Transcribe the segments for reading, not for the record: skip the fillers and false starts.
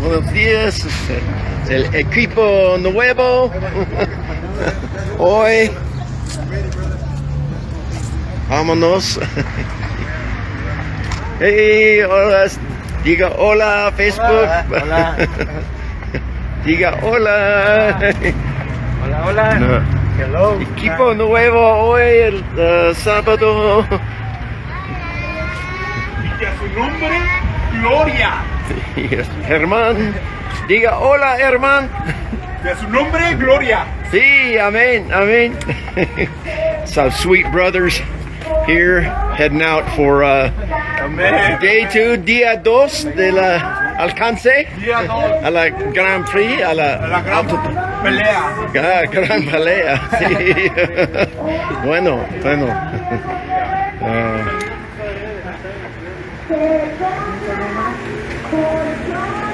Buenos días, el equipo nuevo. Hoy vámonos. Hey, hola, diga hola Facebook. Hola. Diga hola. Hola, hola. No. Hello. Equipo nuevo hoy, el sábado. Y a su nombre, Gloria. Germán, diga hola, Germán. Y a su nombre, Gloria. Sí, amén, amén. So sweet brothers here heading out for Amén. day 2, día 2 de la alcance Día 2. a la Grand Prix, a la Gran pelea. gran pelea. Sí. Bueno.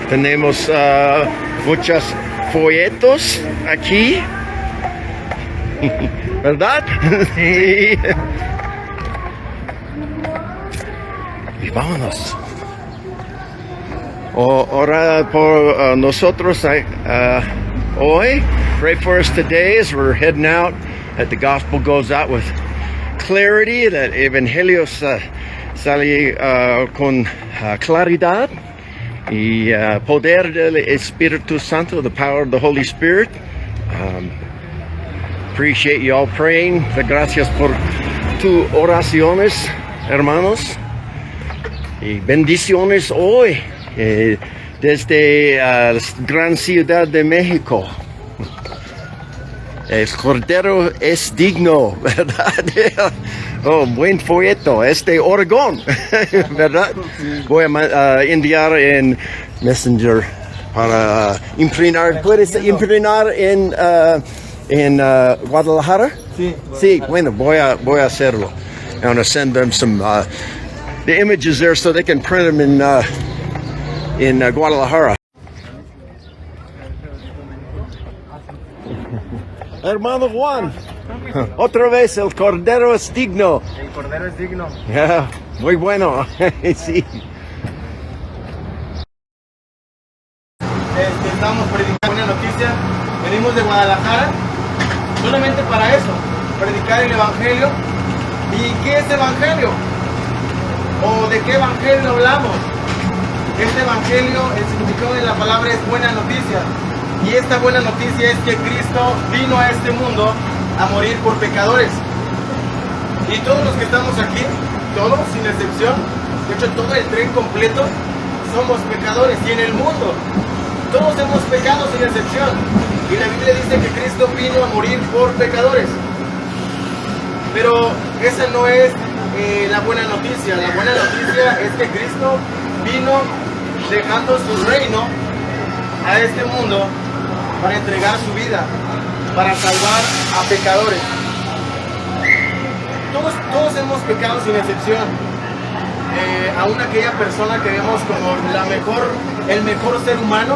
Tenemos muchos folletos aquí, ¿verdad? Sí. Y vámonos. Ora por nosotros hoy. Pray for us today as we're heading out, that the gospel goes out with clarity, that evangelio sale con claridad y poder del Espíritu Santo, the power of the Holy Spirit. Appreciate you all praying. Gracias por tus oraciones, hermanos. Y bendiciones hoy desde la gran ciudad de México. El Cordero es digno, ¿verdad? Oh, buen folleto, es de Oregón, ¿verdad? Voy a enviar en Messenger para imprimir. ¿Puedes imprimir en Guadalajara? Sí. Sí, bueno, voy a hacerlo. I'm going to send them some the images there so they can print them in Guadalajara. Hermano Juan, otra vez el Cordero es digno. El Cordero es digno. Yeah, muy bueno. Sí. Estamos predicando una noticia. Venimos de Guadalajara solamente para eso, predicar el Evangelio. ¿Y qué es Evangelio? ¿O de qué Evangelio hablamos? Este Evangelio, el significado de la palabra es buena noticia. Y esta buena noticia es que Cristo vino a este mundo a morir por pecadores. Y todos los que estamos aquí, todos sin excepción, de hecho todo el tren completo, somos pecadores. Y en el mundo, todos hemos pecado sin excepción. Y la Biblia dice que Cristo vino a morir por pecadores. Pero esa no es la buena noticia. La buena noticia es que Cristo vino dejando su reino a este mundo para entregar su vida, para salvar a pecadores. Todos hemos pecado sin excepción. Aún aquella persona que vemos como el mejor ser humano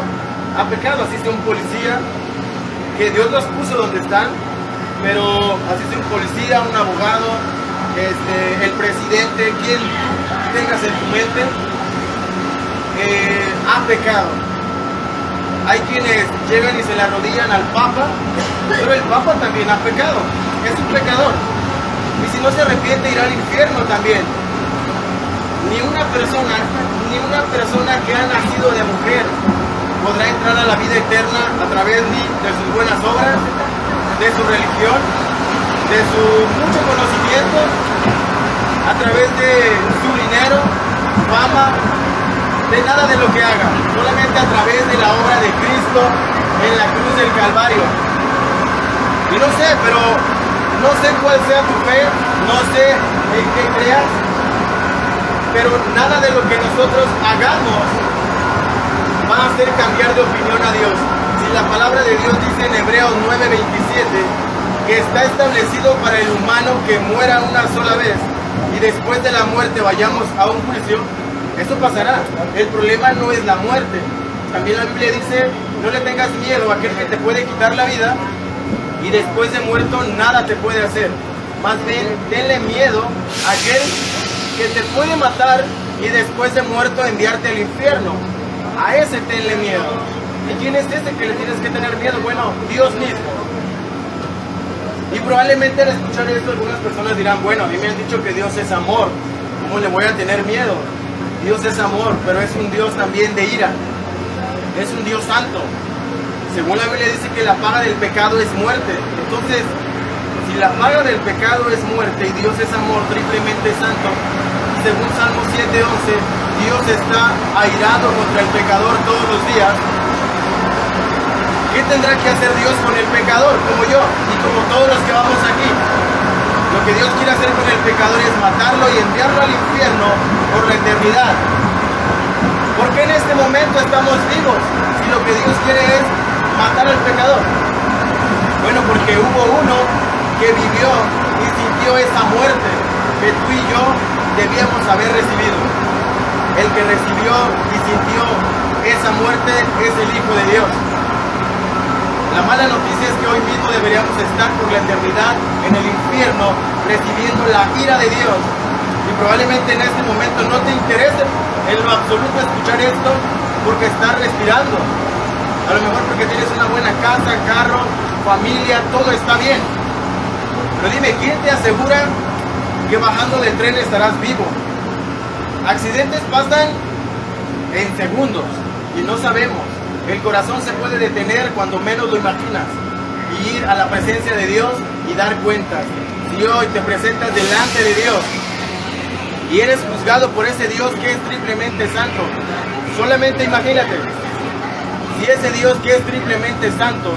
ha pecado. Así sea un policía, que Dios los puso donde están, pero así sea un policía, un abogado, el presidente, quien tengas en tu mente, ha pecado. Hay quienes llegan y se le arrodillan al Papa, pero el Papa también ha pecado, es un pecador. Y si no se arrepiente irá al infierno también. Ni una persona que ha nacido de mujer podrá entrar a la vida eterna a través de sus buenas obras, de su religión, de su mucho conocimiento, a través de su dinero, fama, de nada de lo que haga, solamente a través de la obra de Cristo en la cruz del Calvario. Y no sé, pero no sé cuál sea tu fe, no sé en qué creas, pero nada de lo que nosotros hagamos va a hacer cambiar de opinión a Dios. Si la palabra de Dios dice en Hebreos 9:27 que está establecido para el humano que muera una sola vez y después de la muerte vayamos a un juicio, eso pasará. El problema no es la muerte. También la Biblia dice, no le tengas miedo a aquel que te puede quitar la vida y después de muerto nada te puede hacer. Más bien, tenle miedo a aquel que te puede matar y después de muerto enviarte al infierno. A ese tenle miedo. ¿Y quién es ese que le tienes que tener miedo? Bueno, Dios mismo. Y probablemente al escuchar esto algunas personas dirán, bueno, a mí me han dicho que Dios es amor, ¿cómo le voy a tener miedo? Dios es amor, pero es un Dios también de ira, es un Dios santo. Según la Biblia dice que la paga del pecado es muerte. Entonces, si la paga del pecado es muerte y Dios es amor triplemente santo, según Salmo 7:11, Dios está airado contra el pecador todos los días. ¿Qué tendrá que hacer Dios con el pecador, como yo y como todos los que vamos aquí? Lo que Dios quiere hacer con el pecador es matarlo y enviarlo al infierno por la eternidad. ¿Por qué en este momento estamos vivos si lo que Dios quiere es matar al pecador? Bueno, porque hubo uno que vivió y sintió esa muerte que tú y yo debíamos haber recibido. El que recibió y sintió esa muerte es el Hijo de Dios. La mala noticia es que hoy mismo deberíamos estar por la eternidad en el infierno recibiendo la ira de Dios. Y probablemente en este momento no te interese en lo absoluto escuchar esto porque estás respirando. A lo mejor porque tienes una buena casa, carro, familia, todo está bien. Pero dime, ¿quién te asegura que bajando del tren estarás vivo? Accidentes pasan en segundos y no sabemos. El corazón se puede detener cuando menos lo imaginas y ir a la presencia de Dios y dar cuentas. Si hoy te presentas delante de Dios y eres juzgado por ese Dios que es triplemente santo, solamente imagínate, si ese Dios que es triplemente santo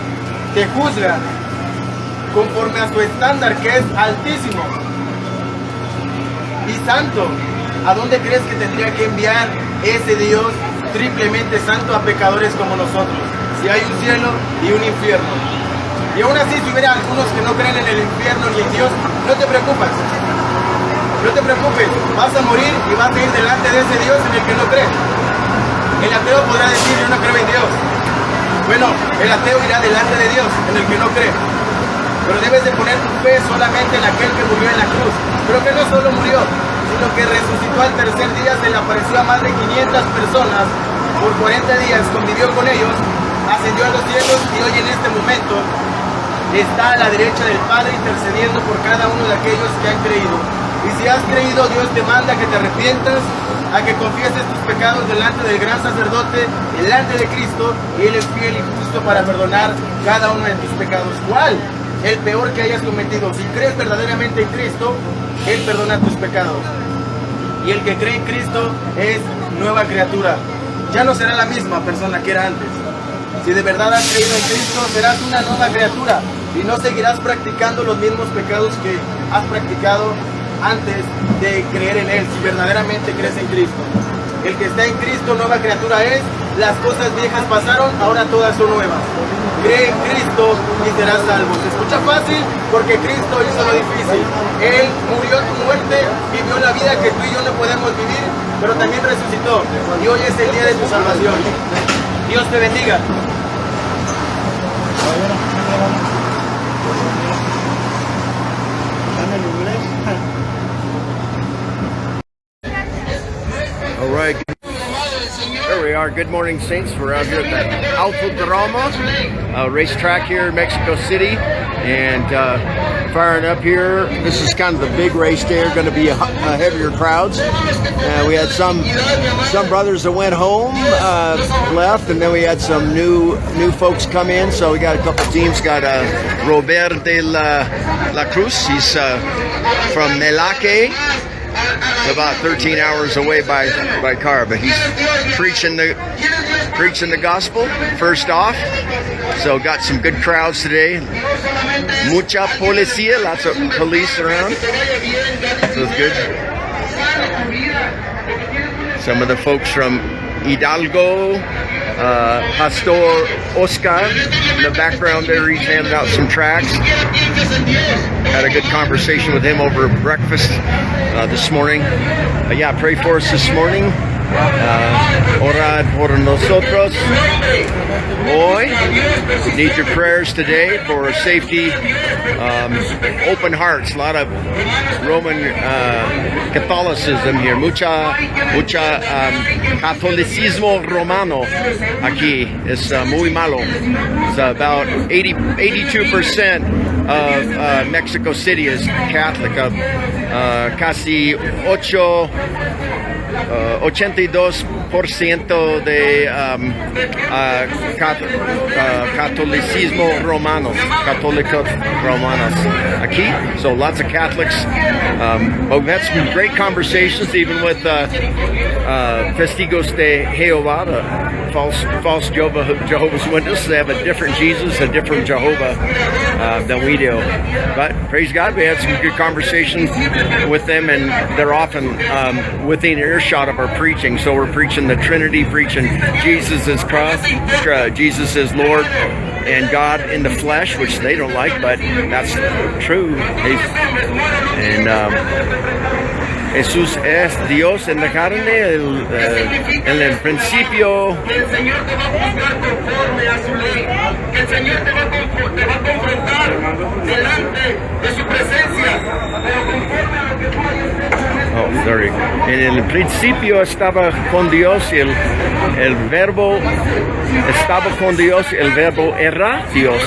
te juzga conforme a su estándar que es altísimo y santo, ¿a dónde crees que tendría que enviar ese Dios triplemente santo a pecadores como nosotros? Si hay un cielo y un infierno. Y aún así, si hubiera algunos que no creen en el infierno ni en Dios, no te preocupes. No te preocupes, vas a morir y vas a ir delante de ese Dios en el que no crees. El ateo podrá decir, yo no creo en Dios. Bueno, el ateo irá delante de Dios en el que no cree. Pero debes de poner tu fe solamente en aquel que murió en la cruz. Pero que no solo murió, sino que resucitó al tercer día, se le apareció a más de 500 personas, por 40 días convivió con ellos, ascendió a los cielos y hoy en este momento está a la derecha del Padre intercediendo por cada uno de aquellos que han creído. Y si has creído, Dios te manda a que te arrepientas, a que confieses tus pecados delante del gran sacerdote, delante de Cristo, y Él es fiel y justo para perdonar cada uno de tus pecados. ¿Cuál? El peor que hayas cometido. Si crees verdaderamente en Cristo, Él perdona tus pecados. Y el que cree en Cristo es nueva criatura. Ya no será la misma persona que era antes. Si de verdad has creído en Cristo, serás una nueva criatura y no seguirás practicando los mismos pecados que has practicado antes de creer en Él, si verdaderamente crees en Cristo. El que está en Cristo, nueva criatura es, las cosas viejas pasaron, ahora todas son nuevas. Cree en Cristo y serás salvo. Se escucha fácil porque Cristo hizo lo difícil. Él murió tu muerte, vivió la vida que tú y yo no podemos vivir, pero también resucitó. Y hoy es el día de tu salvación. Dios te bendiga. All right. There we are. Good morning, Saints. We're out here at the Autodromo racetrack here in Mexico City, and firing up here. This is kind of the big race day. Going to be a heavier crowds. We had some brothers that went home, left, and then we had some new folks come in. So we got a couple teams. Got Robert de la Cruz. He's from Melaque. About 13 hours away by car, but he's preaching the gospel first off. So got some good crowds today. Mucha policía, lots of police around. So it's good. Some of the folks from Hidalgo, Pastor Oscar in the background there, he's handing out some tracts. Had a good conversation with him over breakfast this morning. Yeah, pray for us this morning. Orad por nosotros hoy. Need your prayers today for safety, open hearts. A lot of Roman Catholicism here. Mucha catolicismo romano aquí. Es muy malo. It's about 82% of Mexico City is Catholic. Casi 82% de catolicismo romanos, católicos romanos aquí. So lots of Catholics. But we've had some great conversations, even with Testigos de Jehová, the false Jehovah's Witnesses. They have a different Jesus, a different Jehovah than we do. But praise God, we had some good conversations with them, and they're often within earshot of our preaching. So we're preaching the Trinity, preaching Jesus is Christ, Jesus is Lord and God in the flesh, which they don't like, but that's true. And Jesús es Dios en la carne, en el principio. Que el Señor te va a juzgar conforme a su ley, que el Señor te va a confrontar delante de su presencia, pero conforme a lo que tú hayas hecho. Oh, sorry. En el principio estaba con Dios, el verbo estaba con Dios, el verbo era Dios.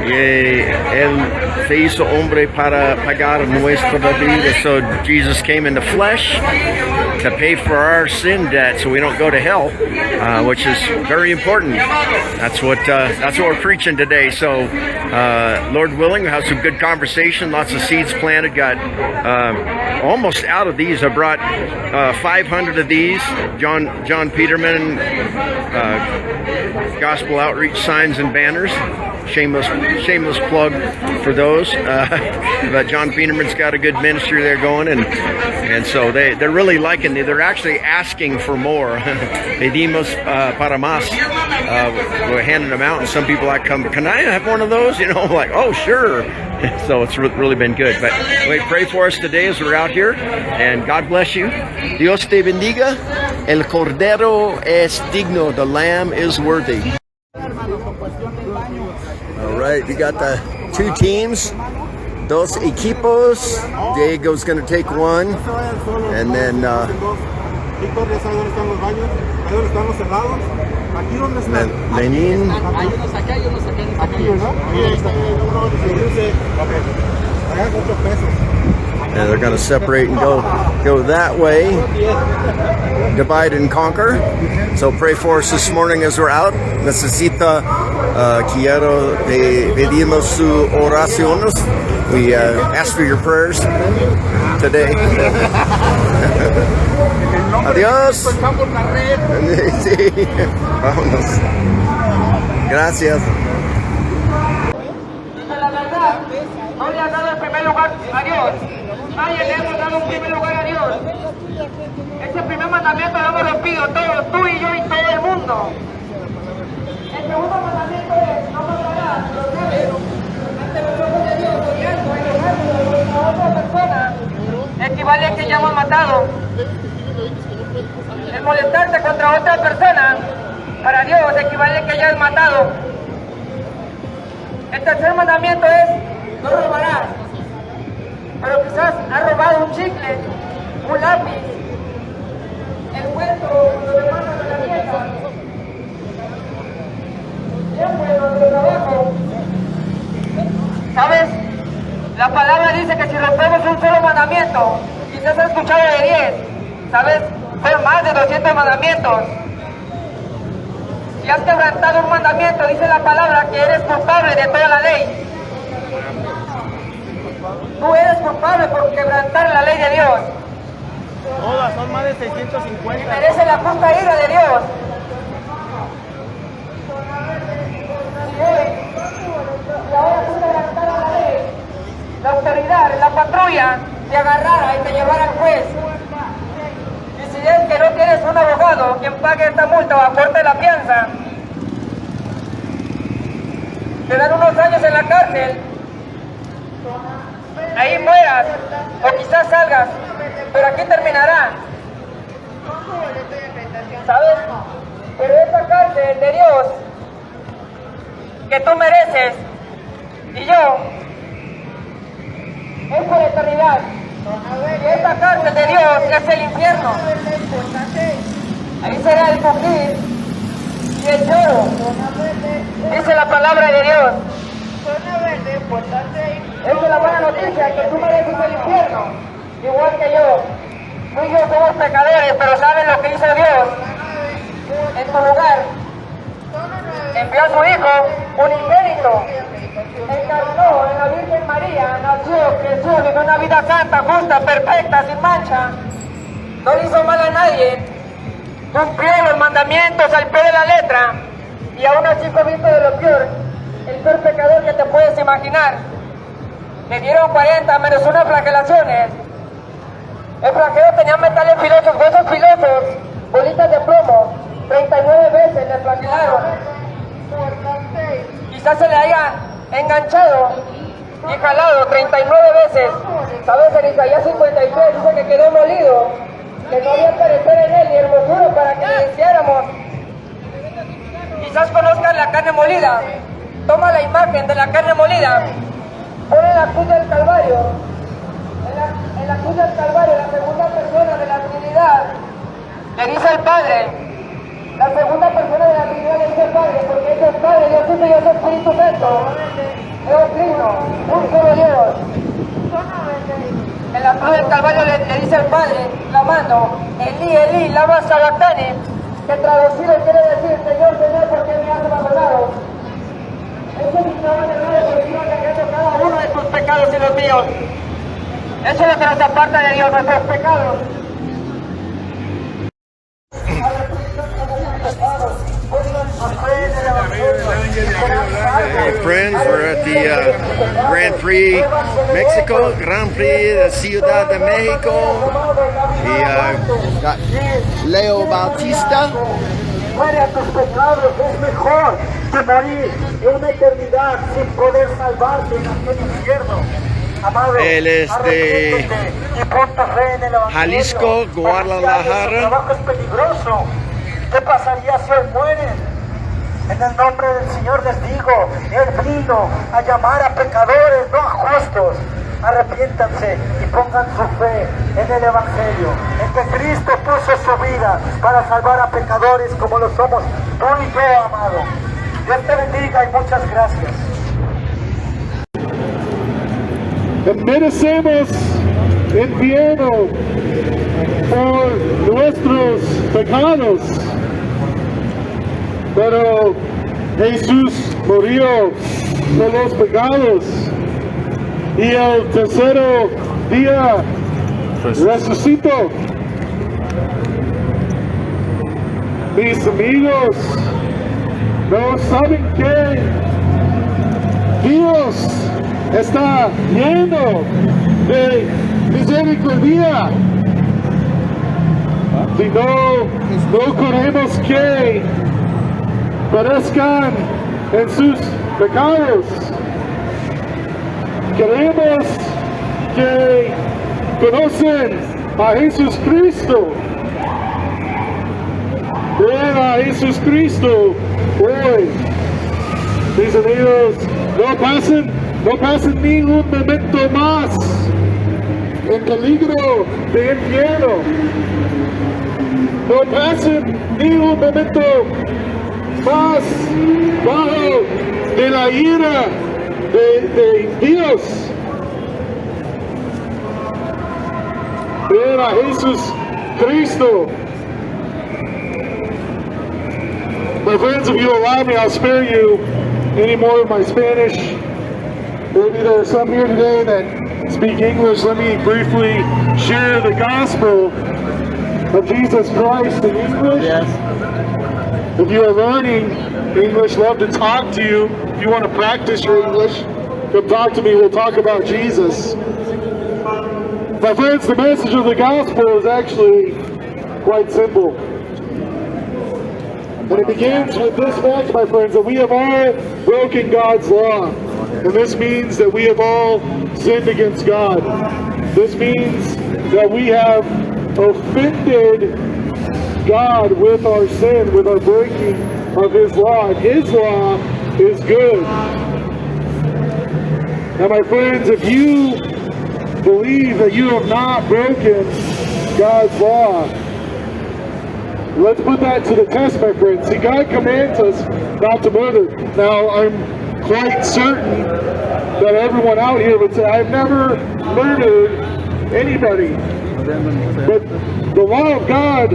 Y él se hizo hombre para pagar nuestra deuda. So Jesus came in the flesh to pay for our sin debt, so we don't go to hell, which is very important. That's what we're preaching today. So, Lord willing, we'll have some good conversation. Lots of seeds planted. Got almost out of these. I brought 500 of these. John Peterman, Gospel Outreach signs and banners. Shameless plug for those. But John Peterman's got a good ministry there going, and so they're really liking it. They're actually asking for more. Pedimos para más. We're handing them out, and some people come, can I have one of those? You know, like, oh sure. So it's really been good. But wait, pray for us today as we're out here, and God bless you. Dios te bendiga. El Cordero es digno. The Lamb is worthy. All right, we got the two teams, dos equipos. Diego's going to take one, and then Lenin. And they're going to separate and go that way, divide and conquer. So pray for us this morning as we're out. Quiero pedimos su oraciones. We ask for your prayers today. Adiós. Sí. Vámonos. Gracias. La verdad, no le ha dado el primer lugar a Dios. Nadie le hemos dado un primer lugar a Dios. Ese primer mandamiento lo hemos rompido todos, tú y yo y todo el mundo. El segundo mandamiento es: no matarás, lo sabes, ante los ojos de Dios, odiando, enojando a otra persona, equivale a que ya hemos matado. El molestarte contra otra persona, para Dios, equivale a que ya has matado. El tercer mandamiento es: no robarás. Pero quizás has robado un chicle, un lápiz, el cuento, los demás de la fiesta, siempre nuestro trabajo. ¿Sabes? La palabra dice que si rompemos un solo mandamiento, quizás has escuchado de 10, ¿sabes? Son más de 200 mandamientos. Si has quebrantado un mandamiento, dice la palabra que eres culpable de toda la ley. Tú eres culpable por quebrantar la ley de Dios. Todas, son más de 650. Y merece la justa ira de Dios. Y hoy, y ahora tú quebrantaras la ley, la autoridad, la patrulla, te agarrara y te llevara al juez. Y si es que no tienes un abogado quien pague esta multa o aporte la fianza, te dan unos años en la cárcel. Ahí mueras, o quizás salgas, pero aquí terminará. ¿sabes? Pero esta cárcel de Dios que tú mereces y yo es por la eternidad. Y esta cárcel de Dios es el infierno. Ahí será el sufrir y el lloro. Dice la palabra de Dios. Esa es la buena noticia, que tú mereces el infierno, igual que yo. Tú y yo somos pecadores, pero ¿sabes lo que hizo Dios? En tu lugar, envió a su Hijo unigénito, encarnó en la Virgen María, nació, creció, vivió una vida santa, justa, perfecta, sin mancha. No le hizo mal a nadie, cumplió los mandamientos al pie de la letra, y aún así fue visto de lo peor, el peor pecador que te puedes imaginar. Le dieron 40 menos unas flagelaciones. El flagelo tenía metales filosos, huesos filosos, bolitas de plomo. 39 veces le flagelaron. Quizás se le haya enganchado y jalado 39 veces. ¿Sabes? En Isaías 53 dice que quedó molido, que no había parecer en él ni hermosura para que le deseáramos. Quizás conozcan la carne molida. Toma la imagen de la carne molida, pone la cruz del Calvario. En la cruz del Calvario, la segunda persona de la Trinidad le dice al Padre. La segunda persona de la Trinidad le dice al Padre, porque es el Padre, Dios Hijo y Dios Espíritu Santo. Dios Trino, un solo Dios. En la cruz del Calvario le dice al Padre, clamando, Elí, Elí, lama sabactani, que traducido quiere decir, Señor, Señor, ¿por qué me has abandonado? Eso es cada uno de tus pecados y los míos. Eso es lo que nos aparta de Dios, nuestros pecados. Hey friends, we're at the Grand Prix Mexico, Grand Prix de Ciudad de México. Y got Leo Bautista. Muere a tus pecados, es mejor que morir en una eternidad sin poder salvarte en aquel infierno. Amado, Él es de y pon tu fe en el Evangelio. Jalisco, Guadalajara. El trabajo es peligroso. ¿Qué pasaría si hoy mueren? En el nombre del Señor les digo, Él vino a llamar a pecadores, no a justos. Arrepiéntanse y pongan su fe en el Evangelio, en que Cristo puso su vida para salvar a pecadores como lo somos tú y yo, amado. Dios te bendiga y muchas gracias. Merecemos infierno por nuestros pecados, pero Jesús murió por los pecados y el tercer día resucitó. Mis amigos no saben que Dios está lleno de misericordia. Si no queremos que perezcan en sus pecados, queremos que conocen a Jesús Cristo. Ven a Jesús Cristo hoy. Mis amigos, no pasen ni un momento más en peligro de infierno. No pasen ni un momento más bajo de la ira de Dios. Ven a Jesús Cristo. My friends, if you allow me, I'll spare you any more of my Spanish. Maybe there are some here today that speak English. Let me briefly share the gospel of Jesus Christ in English. Yes. If you are learning English, love to talk to you. If you want to practice your English, come talk to me. We'll talk about Jesus. My friends, the message of the gospel is actually quite simple. And it begins with this fact, my friends, that we have all broken God's law. And this means that we have all sinned against God. This means that we have offended God with our sin, with our breaking of His law. And His law is good. Now, my friends, if you believe that you have not broken God's law, let's put that to the test, my friends. See, God commands us not to murder. Now, I'm quite certain that everyone out here would say, I've never murdered anybody. But the law of God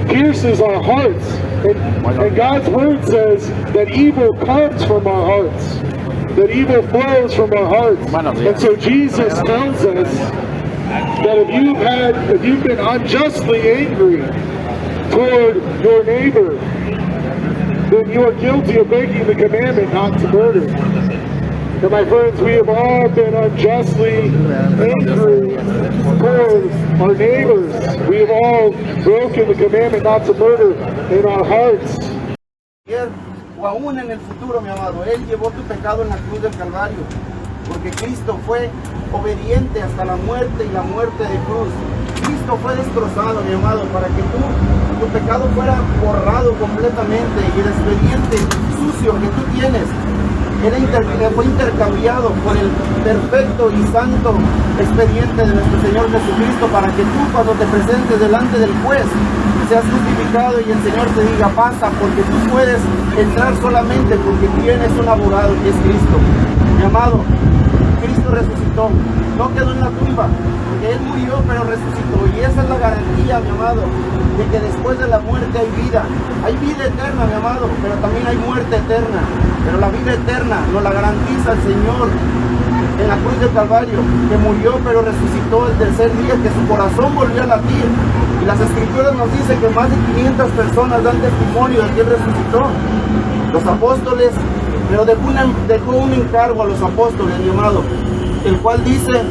pierces our hearts. And God's word says that evil comes from our hearts. That evil flows from our hearts. And so Jesus tells us that if you've been unjustly angry toward your neighbor, then you are guilty of breaking the commandment not to murder. And my friends, we have all been unjustly angry toward our neighbors. We have all broken the commandment not to murder in our hearts. O aún en el futuro, mi amado, Él llevó tu pecado en la cruz del Calvario, porque Cristo fue obediente hasta la muerte y la muerte de cruz. Cristo fue destrozado, mi amado, para que tu pecado fuera borrado completamente y el expediente sucio que tú tienes fue intercambiado por el perfecto y santo expediente de nuestro Señor Jesucristo, para que tú, cuando te presentes delante del juez, seas justificado y el Señor te diga pasa, porque tú puedes entrar solamente porque tienes un abogado que es Cristo. Mi amado, Cristo resucitó, no quedó en la tumba, porque Él murió pero resucitó, y esa es la garantía, mi amado, de que después de la muerte hay vida eterna, mi amado, pero también hay muerte eterna. Pero la vida eterna nos la garantiza el Señor en la cruz del Calvario, que murió pero resucitó el tercer día, que su corazón volvió a latir. Y las Escrituras nos dicen que más de 500 personas dan testimonio de que Él resucitó. Los apóstoles, pero dejó un encargo a los apóstoles, mi amado, el cual dice: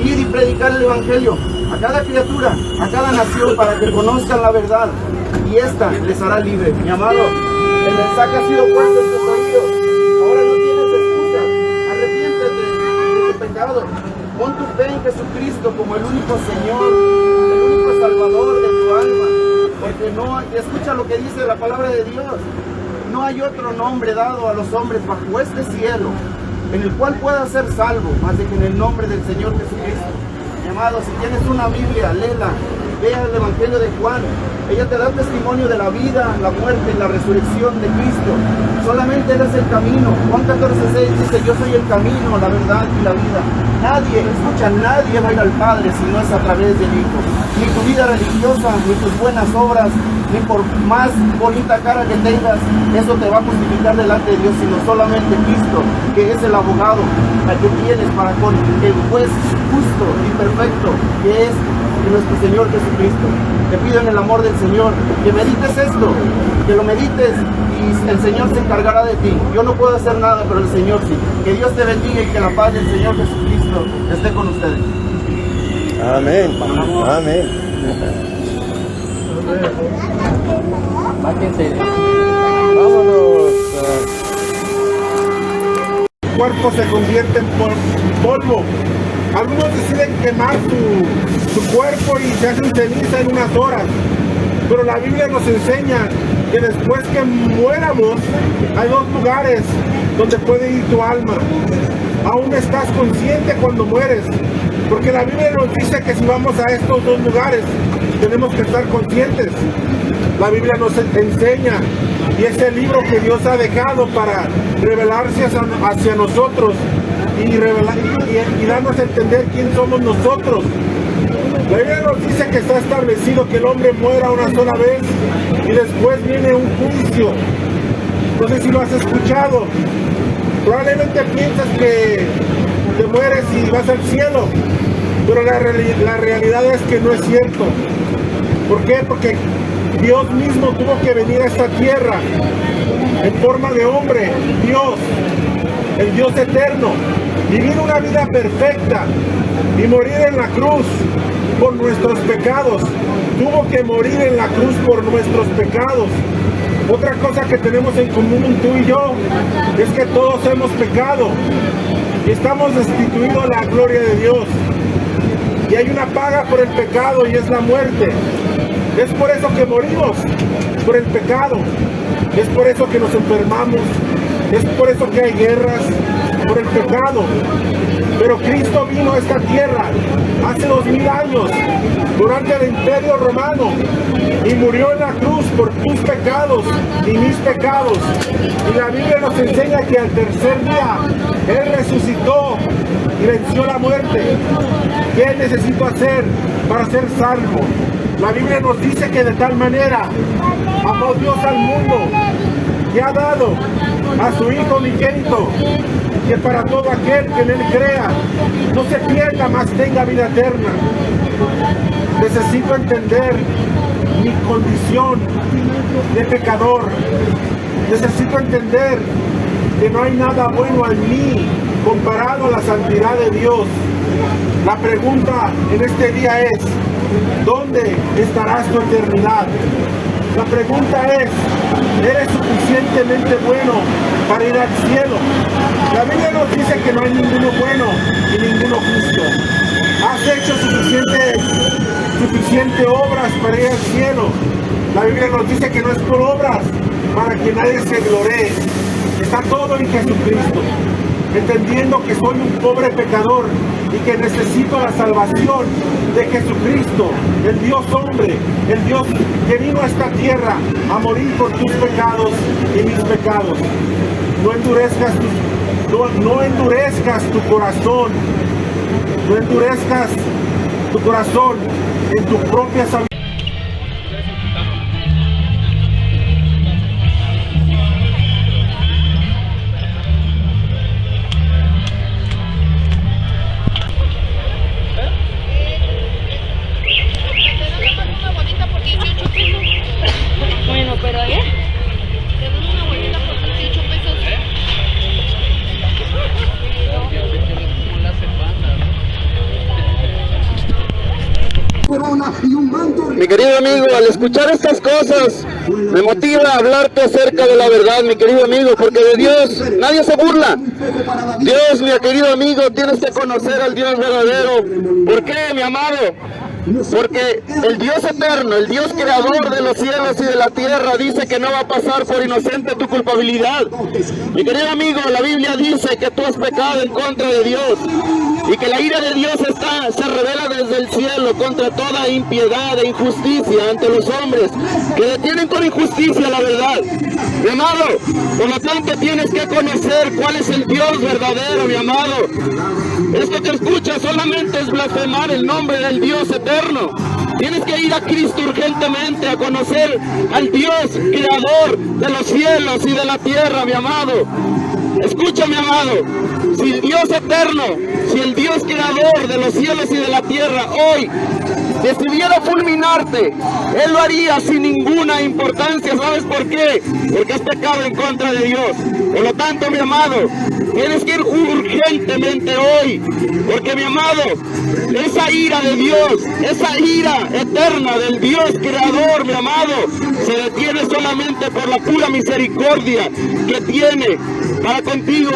ir y predicar el Evangelio a cada criatura, a cada nación, para que conozcan la verdad, y esta les hará libre. Mi amado, el mensaje ha sido puesto en tus oídos. Ahora no tienes excusa. Arrepiéntete de tu pecado. Pon tu fe en Jesucristo como el único Señor, el único Salvador de tu alma. Porque no, escucha lo que dice la palabra de Dios. No hay otro nombre dado a los hombres bajo este cielo en el cual pueda ser salvo, más de que en el nombre del Señor Jesucristo. Mi amado, si tienes una Biblia, léela. Vea el Evangelio de Juan. Ella te da testimonio de la vida, la muerte y la resurrección de Cristo. Solamente Él es el camino. Juan 14:6 dice: yo soy el camino, la verdad y la vida. Nadie va a ir al Padre si no es a través del Hijo. Ni tu vida religiosa, ni tus buenas obras, ni por más bonita cara que tengas, eso te va a justificar delante de Dios, sino solamente Cristo, que es el abogado que tienes para con el juez justo y perfecto, que es nuestro Señor Jesucristo. Te pido en el amor del Señor que medites esto, que lo medites, y el Señor se encargará de ti. Yo no puedo hacer nada, pero el Señor sí. Que Dios te bendiga y que la paz del Señor Jesucristo esté con ustedes. Amén. Amén. Vámonos. El cuerpo se convierte en polvo. Algunos deciden quemar su cuerpo y se hacen ceniza en unas horas. Pero la Biblia nos enseña que después que muéramos hay dos lugares donde puede ir tu alma. Aún estás consciente cuando mueres, porque la Biblia nos dice que si vamos a estos dos lugares tenemos que estar conscientes. La Biblia nos enseña, y es el libro que Dios ha dejado para revelarse hacia nosotros y darnos a entender quién somos nosotros. La Biblia nos dice que está establecido que el hombre muera una sola vez y después viene un juicio. No sé si lo has escuchado. Probablemente piensas que te mueres y vas al cielo, pero la realidad es que no es cierto. ¿Por qué? Porque Dios mismo tuvo que venir a esta tierra en forma de hombre, Dios, el Dios eterno, vivir una vida perfecta y morir en la cruz por nuestros pecados. Tuvo que morir en la cruz por nuestros pecados. Otra cosa que tenemos en común tú y yo es que todos hemos pecado y estamos destituidos de la gloria de Dios. Y hay una paga por el pecado, y es la muerte. Es por eso que morimos, por el pecado. Es por eso que nos enfermamos. Es por eso que hay guerras, por el pecado. Pero Cristo vino a esta tierra hace 2000 años durante el Imperio Romano y murió en la cruz por tus pecados y mis pecados. Y la Biblia nos enseña que al tercer día Él resucitó y venció la muerte. ¿Qué necesito hacer para ser salvo? La Biblia nos dice que de tal manera amó Dios al mundo que ha dado a su Hijo unigénito, que para todo aquel que en Él crea no se pierda, mas tenga vida eterna. Necesito entender mi condición de pecador. Necesito entender que no hay nada bueno en mí comparado a la santidad de Dios. La pregunta en este día es, ¿dónde estarás tu eternidad? La pregunta es, ¿eres suficientemente bueno para ir al cielo? La Biblia nos dice que no hay ninguno bueno y ninguno justo. ¿Has hecho suficiente obras para ir al cielo? La Biblia nos dice que no es por obras para que nadie se gloree. Está todo en Jesucristo. Entendiendo que soy un pobre pecador y que necesito la salvación de Jesucristo, el Dios hombre, el Dios que vino a esta tierra a morir por tus pecados y mis pecados. No endurezcas tu corazón, no endurezcas tu corazón en tu propia sabiduría. Bueno, pero te dan una bolita por 18 pesos. Mi querido amigo, al escuchar estas cosas, me motiva a hablarte acerca de la verdad, mi querido amigo, porque de Dios nadie se burla. Dios, mi querido amigo, tienes que conocer al Dios verdadero. ¿Por qué, mi amado? Porque el Dios eterno, el Dios creador de los cielos y de la tierra, dice que no va a pasar por inocente tu culpabilidad. Mi querido amigo, la Biblia dice que tú has pecado en contra de Dios y que la ira de Dios se revela desde el cielo contra toda impiedad e injusticia ante los hombres que detienen con injusticia la verdad. Mi amado, por lo tanto tienes que conocer cuál es el Dios verdadero, mi amado. Esto que escuchas solamente es blasfemar el nombre del Dios eterno. Tienes que ir a Cristo urgentemente a conocer al Dios creador de los cielos y de la tierra, mi amado. Escucha, mi amado, si el Dios eterno, si el Dios creador de los cielos y de la tierra hoy decidiera fulminarte, Él lo haría sin ninguna importancia. ¿Sabes por qué? Porque has pecado en contra de Dios. Por lo tanto, mi amado, tienes que ir urgentemente hoy, porque, mi amado, esa ira de Dios, esa ira eterna del Dios creador, mi amado, se detiene solamente por la pura misericordia que tiene para contigo,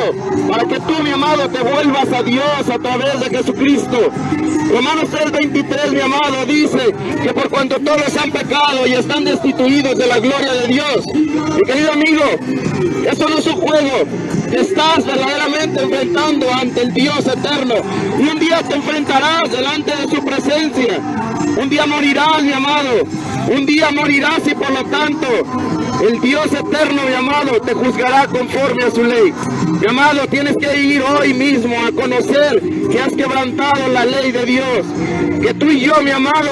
para que tú, mi amado, te vuelvas a Dios a través de Jesucristo. Romanos 3:23, mi amado, dice que por cuanto todos han pecado y están destituidos de la gloria de Dios. Mi querido amigo, eso no es un juego. Te estás verdaderamente enfrentando ante el Dios eterno, y un día te enfrentarás delante de su presencia. Un día morirás, mi amado, un día morirás, y por lo tanto el Dios eterno, mi amado, te juzgará conforme a su ley. Mi amado, tienes que ir hoy mismo a conocer que has quebrantado la ley de Dios, que tú y yo, mi amado,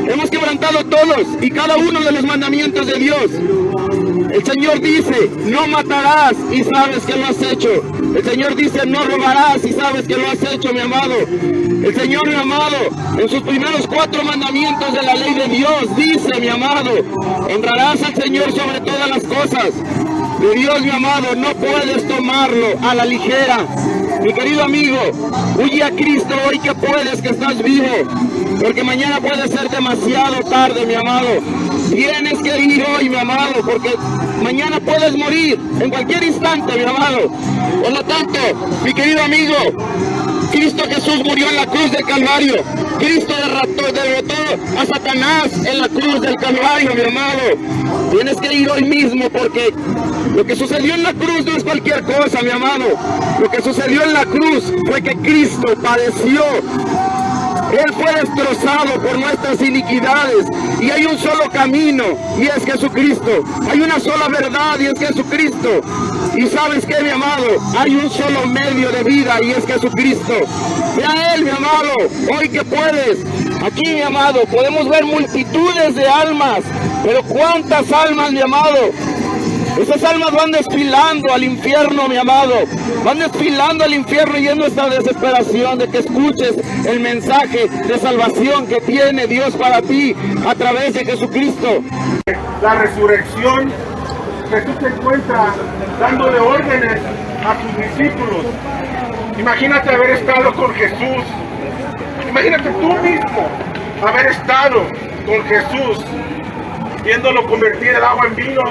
hemos quebrantado todos y cada uno de los mandamientos de Dios. El Señor dice, no matarás, y sabes que lo has hecho. El Señor dice, no robarás, y sabes que lo has hecho, mi amado. El Señor, mi amado, en sus primeros 4 mandamientos de la ley de Dios, dice, mi amado, honrarás al Señor sobre todas las cosas. De Dios, mi amado, no puedes tomarlo a la ligera. Mi querido amigo, huye a Cristo hoy que puedes, que estás vivo, porque mañana puede ser demasiado tarde, mi amado. Tienes que ir hoy, mi amado, porque mañana puedes morir en cualquier instante, mi amado. Por lo tanto, mi querido amigo, Cristo Jesús murió en la cruz del Calvario. Cristo derrotó a Satanás en la cruz del Calvario, mi amado. Tienes que ir hoy mismo, porque lo que sucedió en la cruz no es cualquier cosa, mi amado. Lo que sucedió en la cruz fue que Cristo padeció. Él fue destrozado por nuestras iniquidades, y hay un solo camino, y es Jesucristo. Hay una sola verdad, y es Jesucristo. Y ¿sabes qué, mi amado? Hay un solo medio de vida, y es Jesucristo. Ve a Él, mi amado, hoy que puedes. Aquí, mi amado, podemos ver multitudes de almas, pero ¿cuántas almas, mi amado? Esas almas van desfilando al infierno, mi amado. Van desfilando al infierno, y es nuestra desesperación de que escuches el mensaje de salvación que tiene Dios para ti a través de Jesucristo. La resurrección, Jesús se encuentra dándole órdenes a sus discípulos. Imagínate haber estado con Jesús. Imagínate tú mismo haber estado con Jesús, viéndolo convertir el agua en vino,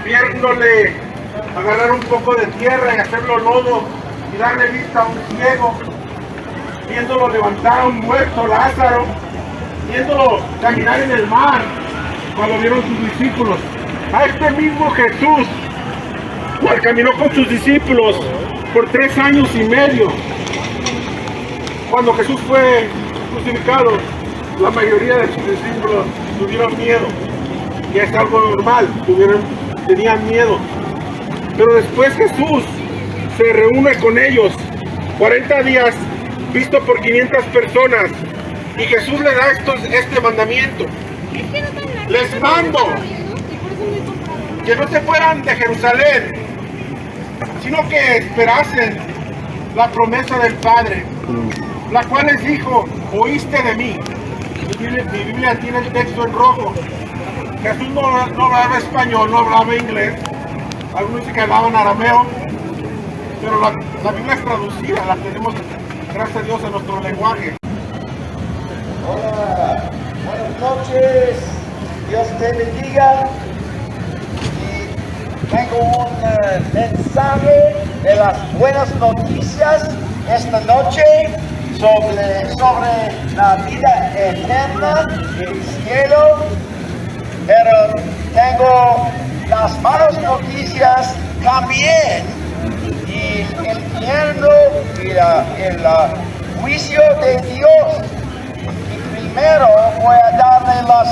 viéndole agarrar un poco de tierra y hacerlo lodo y darle vista a un ciego, viéndolo levantar a un muerto, Lázaro, viéndolo caminar en el mar cuando vieron sus discípulos. A este mismo Jesús, cual caminó con sus discípulos por 3 años y medio, cuando Jesús fue crucificado, la mayoría de sus discípulos tuvieron miedo, y es algo normal, tenían miedo. Pero después Jesús se reúne con ellos 40 días, visto por 500 personas, y Jesús le da este mandamiento: les mando que no se fueran de Jerusalén, sino que esperasen la promesa del Padre, la cual les dijo: oíste de mí. Mi Biblia tiene el texto en rojo. Jesús no hablaba español, no hablaba inglés. Algunos dicen que hablaban arameo, pero la Biblia es traducida, la tenemos, gracias a Dios, en nuestro lenguaje. Hola, buenas noches, Dios te bendiga. Y tengo un mensaje de las buenas noticias esta noche sobre la vida eterna en el cielo. Pero tengo las malas noticias también, y el infierno y el juicio de Dios. Y primero voy a darle las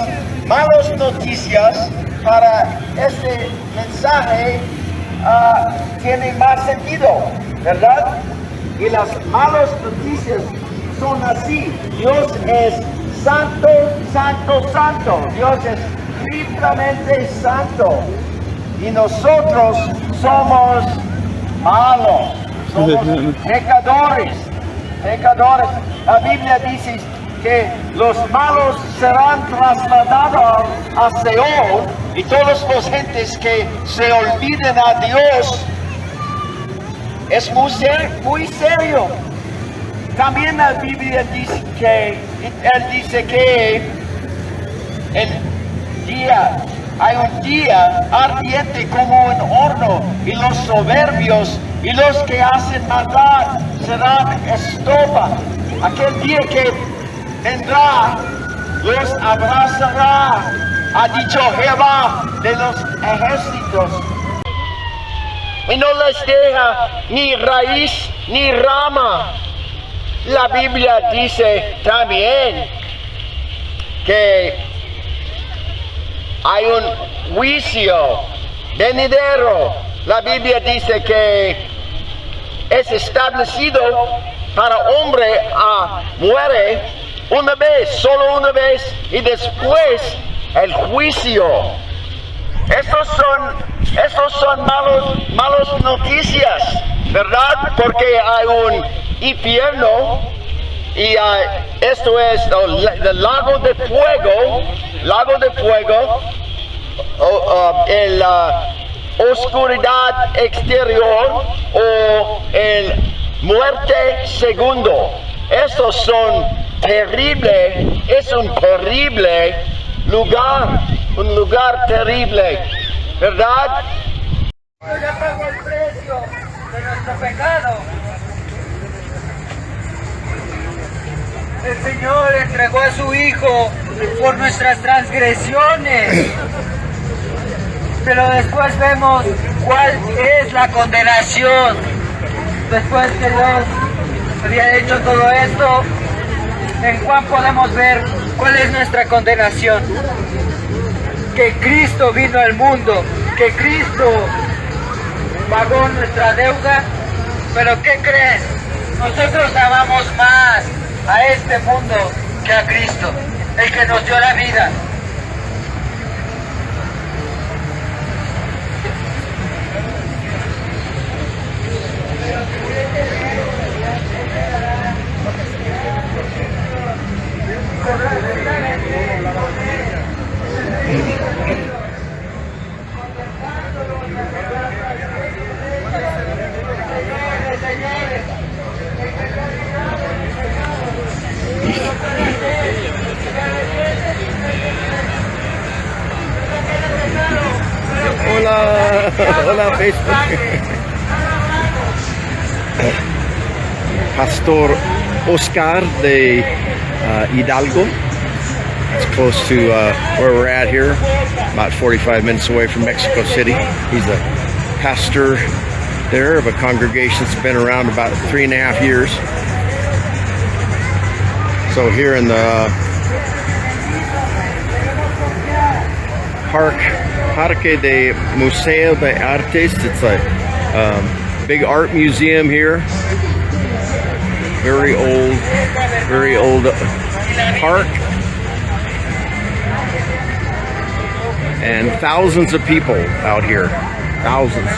malas noticias para este mensaje tiene más sentido, ¿verdad? Y las malas noticias son así: Dios es santo, santo, santo. Dios es triplemente santo, y nosotros somos malos, somos pecadores. La Biblia dice que los malos serán trasladados a Seol, y todas las gentes que se olviden a Dios. Es muy serio. También la Biblia dice que hay un día ardiente como un horno, y los soberbios y los que hacen maldad serán estopa. Aquel día que vendrá, los abrazará, ha dicho Jehová de los ejércitos, y no les deja ni raíz ni rama. La Biblia dice también que hay un juicio venidero. La Biblia dice que es establecido para hombre muere una vez, solo una vez, y después el juicio. Estos son malas noticias, ¿verdad? Porque hay un infierno, y esto es el lago de fuego, la oscuridad exterior, o el muerte segundo. Estos son terribles, es un terrible lugar, un lugar terrible, ¿verdad? Ya pagó el precio de nuestro pecado. El Señor entregó a su Hijo por nuestras transgresiones. Pero después vemos cuál es la condenación. Después que Dios había hecho todo esto, en Juan podemos ver cuál es nuestra condenación. Que Cristo vino al mundo, que Cristo pagó nuestra deuda, pero ¿qué creen? Nosotros amamos más a este mundo que a Cristo, el que nos dio la vida. Hola, hola Facebook. Pastor Oscar de Hidalgo. It's close to where we're at here, about 45 minutes away from Mexico City. He's a pastor there of a congregation that's been around about 3.5 years. So here in the Parque de Museo de Artes, it's a big art museum here. Very old park. And thousands of people out here. Thousands.